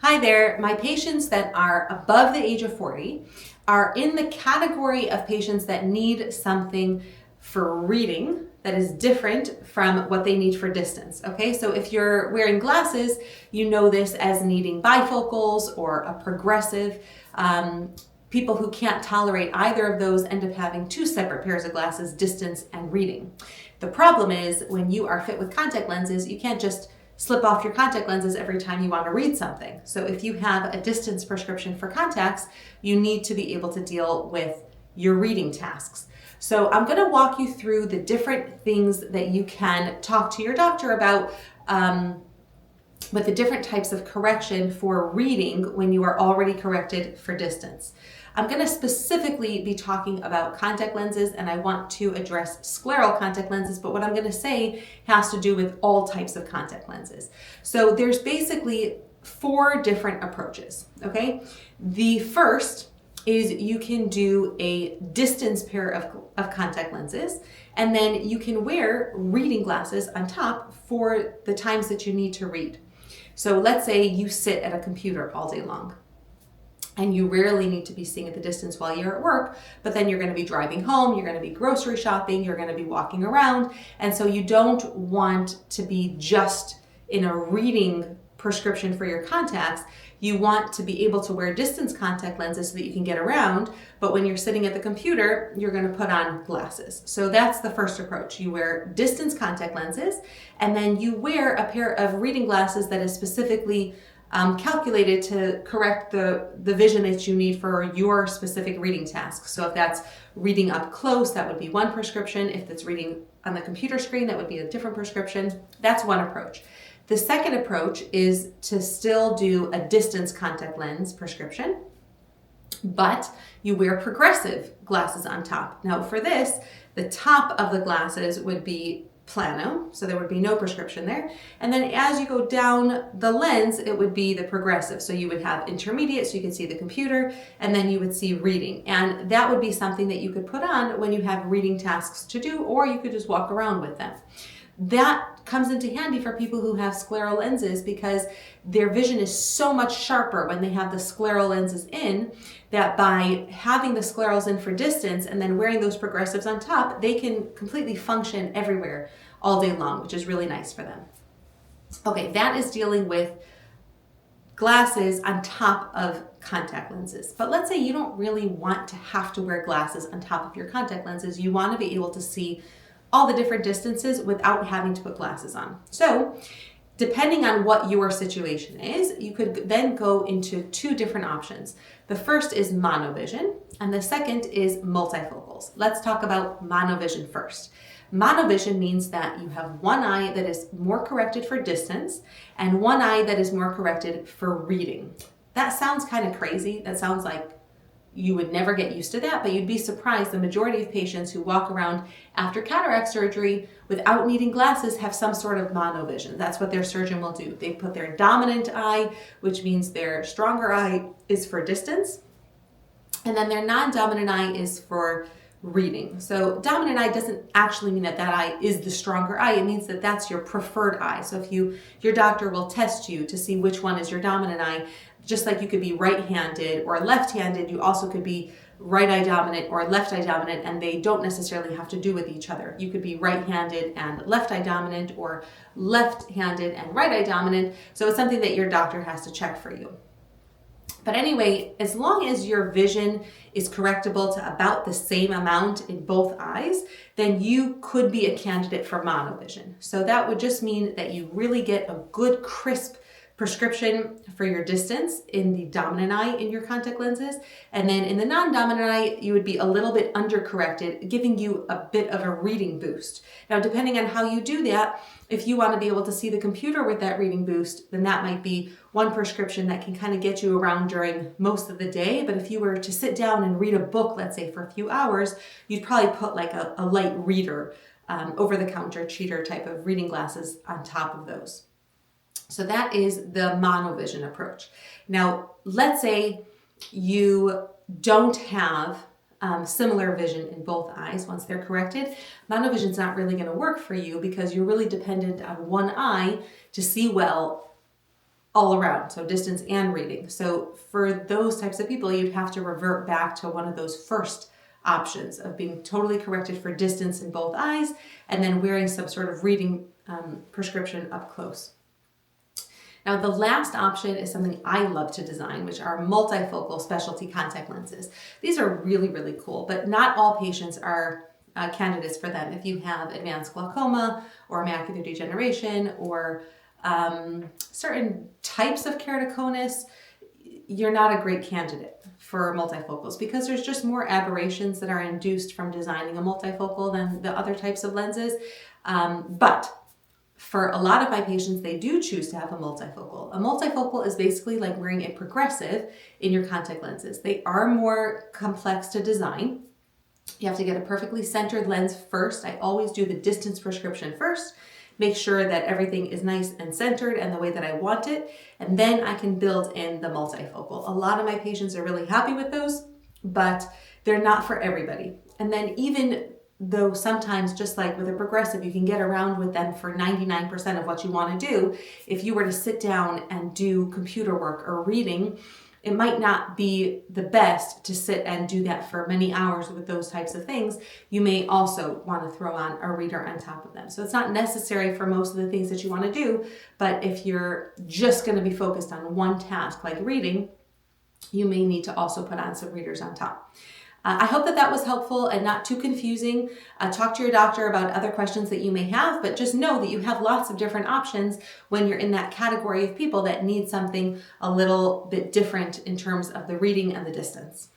Hi there. My patients that are above the age of 40 are in the category of patients that need something for reading that is different from what they need for distance. Okay, so if you're wearing glasses, you know this as needing bifocals or a progressive. People who can't tolerate either of those end up having two separate pairs of glasses, distance and reading. The problem is when you are fit with contact lenses, you can't just slip off your contact lenses every time you want to read something. So if you have a distance prescription for contacts, you need to be able to deal with your reading tasks. So I'm going to walk you through the different things that you can talk to your doctor about with the different types of correction for reading when you are already corrected for distance. I'm going to specifically be talking about contact lenses, and I want to address scleral contact lenses, but what I'm going to say has to do with all types of contact lenses. So there's basically 4 different approaches, okay? The first is you can do a distance pair of contact lenses, and then you can wear reading glasses on top for the times that you need to read. So let's say you sit at a computer all day long and you rarely need to be seeing at the distance while you're at work, but then you're going to be driving home, you're going to be grocery shopping, you're going to be walking around, and so you don't want to be just in a reading prescription for your contacts. You want to be able to wear distance contact lenses so that you can get around, but when you're sitting at the computer, you're going to put on glasses. So that's the first approach. You wear distance contact lenses, and then you wear a pair of reading glasses that is specifically calculated to correct the vision that you need for your specific reading tasks. So if that's reading up close, that would be one prescription. If it's reading on the computer screen, that would be a different prescription. That's one approach. The second approach is to still do a distance contact lens prescription, but you wear progressive glasses on top. Now for this, the top of the glasses would be plano, so there would be no prescription there. And then as you go down the lens, it would be the progressive. So you would have intermediate, so you can see the computer, and then you would see reading. And that would be something that you could put on when you have reading tasks to do, or you could just walk around with them. That comes into handy for people who have scleral lenses because their vision is so much sharper when they have the scleral lenses in, that by having the sclerals in for distance and then wearing those progressives on top, they can completely function everywhere all day long, which is really nice for them. Okay, that is dealing with glasses on top of contact lenses. But let's say you don't really want to have to wear glasses on top of your contact lenses. You want to be able to see all the different distances without having to put glasses on. So depending on what your situation is, you could then go into 2 different options. The first is monovision, and the second is multifocals. Let's talk about monovision first. Monovision means that you have one eye that is more corrected for distance and one eye that is more corrected for reading. That sounds kind of crazy. That sounds like you would never get used to that, but you'd be surprised. The majority of patients who walk around after cataract surgery without needing glasses have some sort of monovision. That's what their surgeon will do. They put their dominant eye, which means their stronger eye is for distance, and then their non-dominant eye is for reading. So dominant eye doesn't actually mean that that eye is the stronger eye. It means that that's your preferred eye. So if your doctor will test you to see which one is your dominant eye, just like you could be right-handed or left-handed, you also could be right eye dominant or left eye dominant, and they don't necessarily have to do with each other. You could be right-handed and left eye dominant or left-handed and right eye dominant. So it's something that your doctor has to check for you. But anyway, as long as your vision is correctable to about the same amount in both eyes, then you could be a candidate for monovision. So that would just mean that you really get a good crisp prescription for your distance in the dominant eye in your contact lenses, and then in the non-dominant eye you would be a little bit undercorrected, giving you a bit of a reading boost. Now depending on how you do that, if you want to be able to see the computer with that reading boost, then that might be one prescription that can kind of get you around during most of the day. But if you were to sit down and read a book, let's say for a few hours, you'd probably put like a light reader, over-the-counter cheater type of reading glasses on top of those. So that is the monovision approach. Now, let's say you don't have similar vision in both eyes once they're corrected. Monovision is not really going to work for you because you're really dependent on one eye to see well all around, so distance and reading. So for those types of people, you'd have to revert back to one of those first options of being totally corrected for distance in both eyes and then wearing some sort of reading prescription up close. Now, the last option is something I love to design, which are multifocal specialty contact lenses. These are really, really cool, but not all patients are candidates for them. If you have advanced glaucoma or macular degeneration or certain types of keratoconus, you're not a great candidate for multifocals because there's just more aberrations that are induced from designing a multifocal than the other types of lenses. But for a lot of my patients, they do choose to have a multifocal. A multifocal is basically like wearing a progressive in your contact lenses. They are more complex to design. You have to get a perfectly centered lens first. I always do the distance prescription first. Make sure that everything is nice and centered and the way that I want it, and then I can build in the multifocal. A lot of my patients are really happy with those, but they're not for everybody. And then even though sometimes, just like with a progressive, you can get around with them for 99% of what you want to do, if you were to sit down and do computer work or reading, it might not be the best to sit and do that for many hours with those types of things. You may also want to throw on a reader on top of them. So it's not necessary for most of the things that you want to do, but if you're just going to be focused on one task like reading, you may need to also put on some readers on top. I hope that was helpful and not too confusing. Talk to your doctor about other questions that you may have, but just know that you have lots of different options when you're in that category of people that need something a little bit different in terms of the reading and the distance.